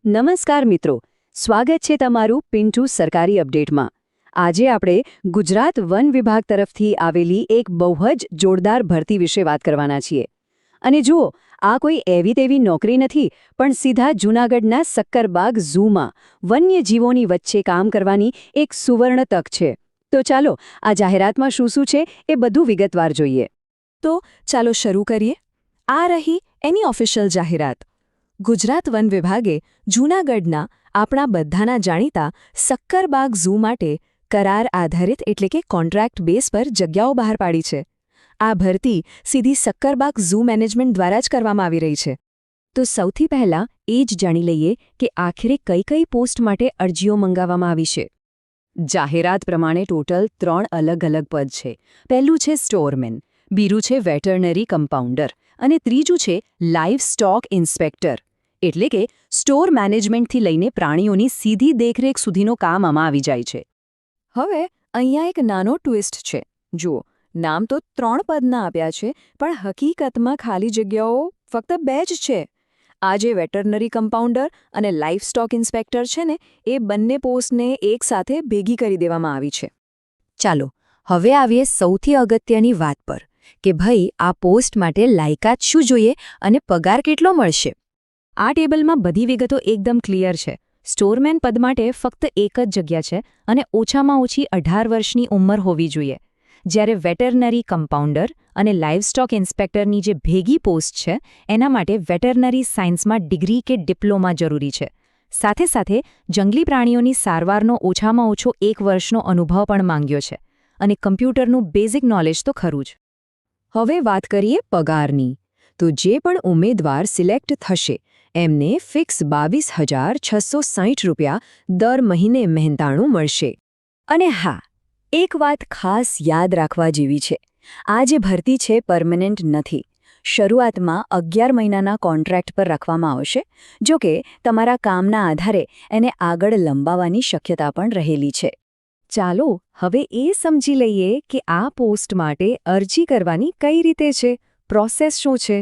નમસ્કાર મિત્રો, સ્વાગત છે તમારું પિન્ટુ સરકારી અપડેટમાં। આજે આપણે ગુજરાત વન વિભાગ તરફથી આવેલી એક બહુ જ જોરદાર ભરતી વિશે વાત કરવાના છીએ। અને જુઓ, આ કોઈ એવી તેવી નોકરી નથી, પણ સીધા જૂનાગઢના સક્કરબાગ ઝૂમાં વન્યજીવોની વચ્ચે કામ કરવાની એક સુવર્ણ તક છે। તો ચાલો આ જાહેરાતમાં શું છે એ બધું વિગતવાર જોઈએ। તો ચાલો શરૂ કરીએ। આ રહી એની ઓફિશિયલ જાહેરાત। ગુજરાત વન વિભાગે જૂનાગઢના આપણા બધાના જાણીતા સક્કરબાગ ઝૂ માટે કરાર આધારિત એટલે કે કોન્ટ્રાક્ટ બેઝ પર જગ્યાઓ બહાર પાડી છે। આ ભરતી સીધી સક્કરબાગ ઝૂ મેનેજમેન્ટ દ્વારા જ કરવામાં આવી રહી છે। તો સૌથી પહેલાં એ જ જાણી લઈએ કે આખરે કઈ કઈ પોસ્ટ માટે અરજીઓ મંગાવવામાં આવી છે। જાહેરાત પ્રમાણે ટોટલ 3 અલગ અલગ પદ છે। પહેલું છે સ્ટોરમેન, બીજું છે વેટરનરી કમ્પાઉન્ડર અને ત્રીજું છે લાઇવ સ્ટોક ઇન્સ્પેક્ટર, એટલે કે સ્ટોર મેનેજમેન્ટથી લઈને પ્રાણીઓની સીધી દેખરેખ સુધીનું કામ આમાં આવી જાય છે। હવે અહીંયા એક નાનો ટ્વિસ્ટ છે। જુઓ, નામ તો 3 પદના આપ્યા છે, પણ હકીકતમાં ખાલી જગ્યાઓ ફક્ત 2 જ છે। આ જે વેટરનરી કમ્પાઉન્ડર અને લાઇફ સ્ટોક ઇન્સ્પેક્ટર છે ને, એ બંને પોસ્ટને એકસાથે ભેગી કરી દેવામાં આવી છે। ચાલો હવે આવીએ સૌથી અગત્યની વાત પર કે ભાઈ આ પોસ્ટ માટે લાયકાત શું જોઈએ અને પગાર કેટલો મળશે। આ ટેબલમાં બધી વિગતો એકદમ ક્લિયર છે। સ્ટોરમેન પદ માટે ફક્ત એક જ જગ્યા છે અને ઓછામાં ઓછી 18 વર્ષની ઉંમર હોવી જોઈએ, જ્યારે વેટરનરી કમ્પાઉન્ડર અને લાઇવસ્ટોક ઇન્સ્પેક્ટરની જે ભેગી પોસ્ટ છે એના માટે વેટરનરી સાયન્સમાં ડિગ્રી કે ડિપ્લોમા જરૂરી છે। સાથે સાથે જંગલી પ્રાણીઓની સારવારનો ઓછામાં ઓછો 1 વર્ષનો અનુભવ પણ માંગ્યો છે અને કમ્પ્યુટરનું બેઝિક નોલેજ તો ખરું જ। હવે વાત કરીએ પગારની। તો જે પણ ઉમેદવાર સિલેક્ટ થશે એમને ફિક્સ 22,660 રૂપિયા દર મહિને મહેનતાણું મળશે। અને હા, એક વાત ખાસ યાદ રાખવા જેવી છે, આ જે ભરતી છે પરમનન્ટ નથી। શરૂઆતમાં 11 મહિનાના કોન્ટ્રાક્ટ પર રાખવામાં આવશે, જો કે તમારા કામના આધારે એને આગળ લંબાવવાની શક્યતા પણ રહેલી છે। ચાલો હવે એ સમજી લઈએ કે આ પોસ્ટ માટે અરજી કરવાની કઈ રીતે છે, પ્રોસેસ શું છે।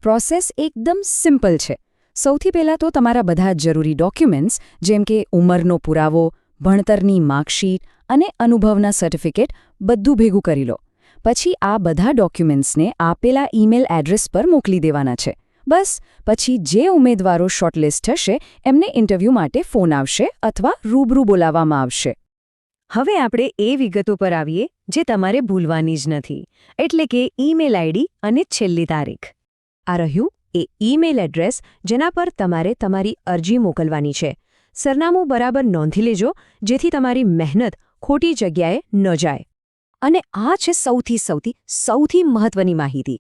પ્રોસેસ એકદમ સિમ્પલ છે। સૌથી પહેલાં તો તમારા બધા જ જરૂરી ડોક્યુમેન્ટ્સ જેમ કે ઉંમરનો પુરાવો, ભણતરની માર્કશીટ અને અનુભવના સર્ટિફિકેટ બધું ભેગું કરી લો। પછી આ બધા ડોક્યુમેન્ટ્સને આપેલા ઈમેલ એડ્રેસ પર મોકલી દેવાના છે। બસ પછી જે ઉમેદવારો શોર્ટલિસ્ટ થશે એમને ઇન્ટરવ્યૂ માટે ફોન આવશે અથવા રૂબરૂ બોલાવવામાં આવશે। હવે આપણે એ વિગતો પર આવીએ જે તમારે ભૂલવાની જ નથી, એટલે કે ઈમેલ આઈડી અને છેલ્લી તારીખ। આ રહ્યું એ ઈમેલ એડ્રેસ જેના પર તમારે તમારી અરજી મોકલવાની છે। સરનામું બરાબર નોંધી લેજો, જેથી તમારી મહેનત ખોટી જગ્યાએ ન જાય। અને આ છે સૌથી મહત્વની માહિતી।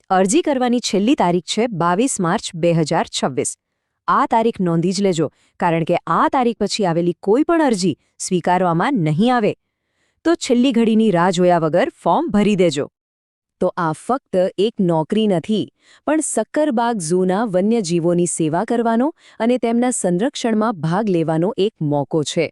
અરજી કરવાની છેલ્લી તારીખ છે 22 માર્ચ 2026। આ તારીખ નોંધી જ લેજો, કારણ કે આ તારીખ પછી આવેલી કોઈ પણ અરજી સ્વીકારવામાં નહીં આવે। તો છેલ્લી ઘડીની રાહ જોયા વગર ફોર્મ ભરી દેજો। તો આ ફક્ત એક નોકરી નથી, પણ સક્કરબાગ ઝૂના વન્યજીવોની સેવા કરવાનો અને તેમના સંરક્ષણમાં ભાગ લેવાનો એક મોકો છે।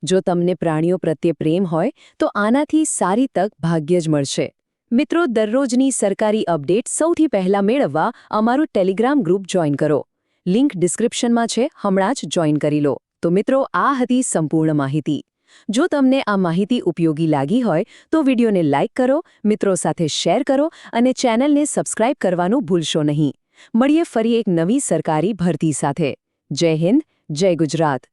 જો તમને પ્રાણીઓ પ્રત્યે પ્રેમ હોય તો આનાથી સારી તક ભાગ્ય જ મળશે। મિત્રો, દરરોજની સરકારી અપડેટ સૌથી પહેલાં મેળવવા અમારું ટેલિગ્રામ ગ્રુપ જોઈન કરો। લિંક ડિસ્ક્રિપ્શનમાં છે, હમણાં જ જોઈન કરી લો। તો મિત્રો, આ હતી સંપૂર્ણ માહિતી। જો તમને આ માહિતી ઉપયોગી લાગી હોય તો વિડીયોને લાઇક કરો, મિત્રો સાથે શેર કરો અને ચેનલને સબસ્ક્રાઇબ કરવાનું ભૂલશો નહીં। મળીએ ફરી એક નવી સરકારી ભરતી સાથે। જય હિન્દ, જય ગુજરાત।